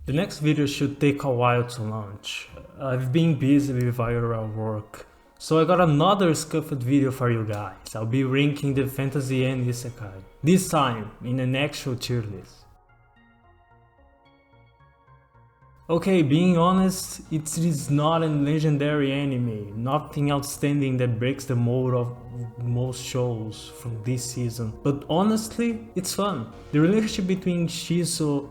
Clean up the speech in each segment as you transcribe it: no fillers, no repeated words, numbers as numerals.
The next video should take a while to launch. I've been busy with viral work, so I got another scuffed video for you guys. I'll be ranking the fantasy and isekai, this time in an actual tier list. Okay, being honest, it is not a legendary anime, nothing outstanding that breaks the mold of most shows from this season, but honestly, it's fun. The relationship between Shisho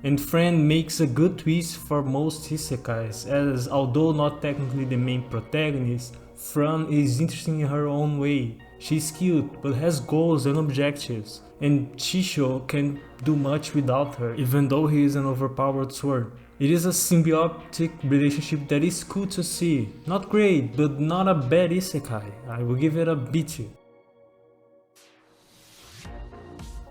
and friend makes a good twist for most isekais, as although not technically the main protagonist, Fran is interesting in her own way. She's cute, but has goals and objectives, and Shisho can't do much without her, even though he is an overpowered sword. It is a symbiotic relationship that is cool to see. Not great, but not a bad isekai. I will give it a B tier.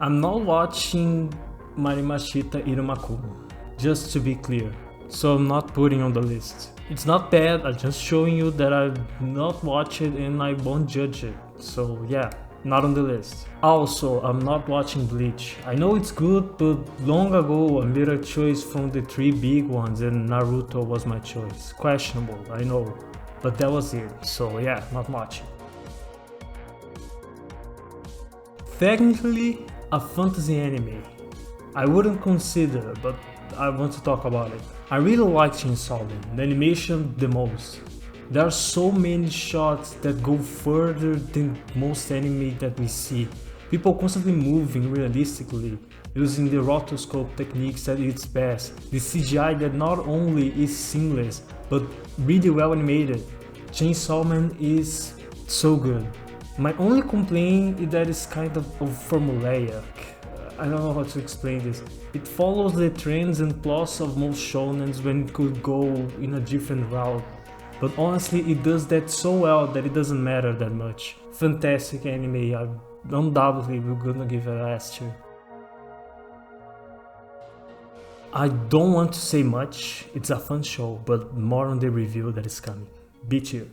I'm not watching Marimashita Irumakuru, just to be clear, so I'm not putting on the list. It's not bad, I'm just showing you that I've not watched it and I won't judge it, so yeah, not on the list. Also, I'm not watching Bleach. I know it's good, but long ago I made a choice from the three big ones and Naruto was my choice. Questionable, I know, but that was it, so yeah, not watching. Technically, a fantasy anime. I wouldn't consider, but I want to talk about it. I really like Chainsaw Man, the animation the most. There are so many shots that go further than most anime that we see. People constantly moving realistically, using the rotoscope techniques at its best. The CGI that not only is seamless, but really well animated. Chainsaw Man is so good. My only complaint is that it's kind of formulaic. I don't know how to explain this. It follows the trends and plots of most shonens when it could go in a different route. But honestly, it does that so well that it doesn't matter that much. Fantastic anime, I'm undoubtedly we're gonna give it a S tier. I don't want to say much, it's a fun show, but more on the review that is coming. B tier.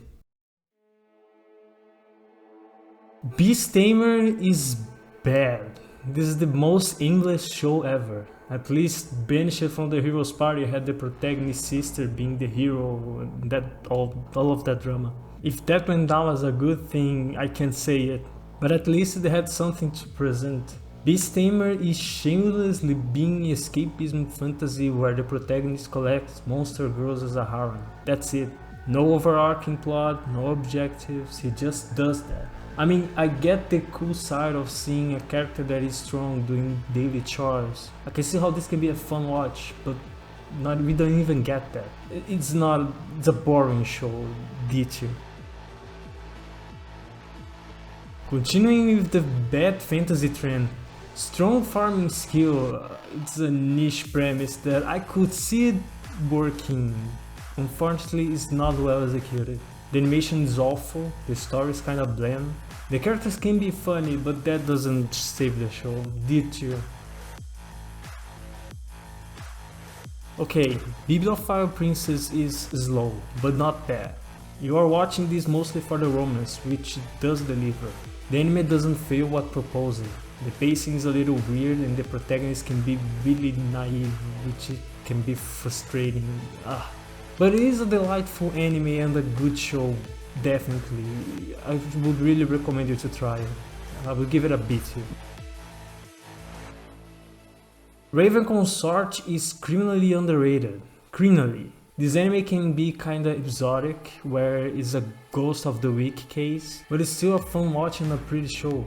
Beast Tamer is bad. This is the most English show ever. At least banished from the hero's party had the protagonist's sister being the hero and that all of that drama. If that went down as a good thing, I can't say it, but at least they had something to present. Beast Tamer is shamelessly being escapism fantasy where the protagonist collects monster girls as a harem. That's it. No overarching plot, no objectives, he just does that. I mean, I get the cool side of seeing a character that is strong doing daily chores. I can see how this can be a fun watch, but we don't even get that. It's a boring show, D tier. Continuing with the bad fantasy trend, strong farming skill, it's a niche premise that I could see it working. Unfortunately, it's not well executed. The animation is awful, the story is kinda bland. The characters can be funny, but that doesn't save the show. D tier. Okay, Bibliophile Princess is slow, but not bad. You are watching this mostly for the romance, which does deliver. The anime doesn't fail what proposing. The pacing is a little weird and the protagonist can be really naive, which can be frustrating. But it is a delightful anime and a good show, definitely. I would really recommend you to try it. I will give it a B tier. Raven Consort is criminally underrated. Criminally. This anime can be kinda exotic, where it's a ghost of the week case, but it's still a fun watch and a pretty show.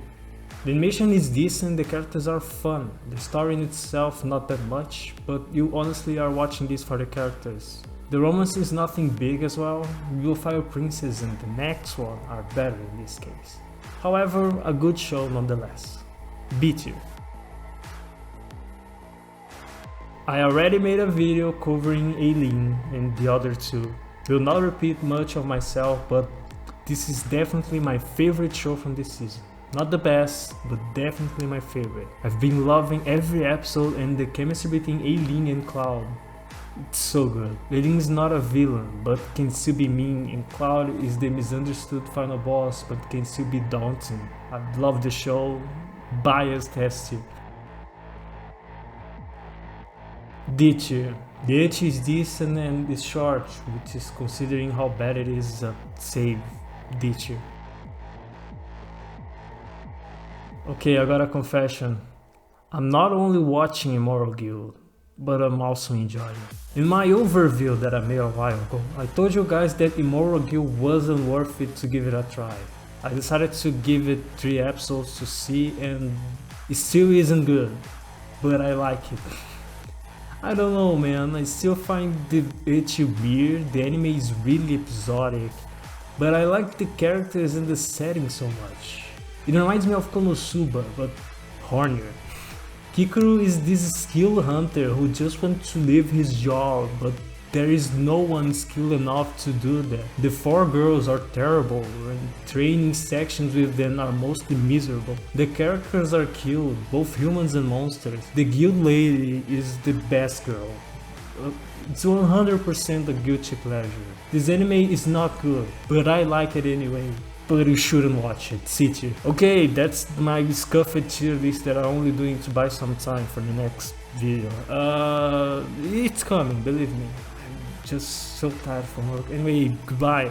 The animation is decent, the characters are fun, the story in itself not that much, but you honestly are watching this for the characters. The romance is nothing big as well. Bibliophile Princess and the next one are better in this case. However, a good show nonetheless. B tier. I already made a video covering Aileen and the other two. Will not repeat much of myself, but this is definitely my favorite show from this season. Not the best, but definitely my favorite. I've been loving every episode and the chemistry between Aileen and Cloud. It's so good. Aileen is not a villain, but can still be mean, and Cloud is the misunderstood final boss, but can still be daunting. I love the show. Biased S tier. D-tier. The H is decent and it's short, which is considering how bad it is a save. D-tier. Okay, I got a confession. I'm not only watching Immoral Guild, but I'm also enjoying it. In my overview that I made a while ago, I told you guys that Immoral Guild wasn't worth it to give it a try. I decided to give it 3 episodes to see and it still isn't good, but I like it. I don't know, man, I still find the ecchi weird, the anime is really episodic, but I like the characters and the setting so much. It reminds me of Konosuba, but hornier. Kikuru is this skill hunter who just wants to live his job, but there is no one skilled enough to do that. The 4 girls are terrible, and training sections with them are mostly miserable. The characters are killed, both humans and monsters. The guild lady is the best girl. It's 100% a guilty pleasure. This anime is not good, but I like it anyway. But you shouldn't watch it, C-tier. Okay, that's my scuffed tier list that I'm only doing to buy some time for the next video. It's coming, believe me. I'm just so tired from work. Anyway, goodbye.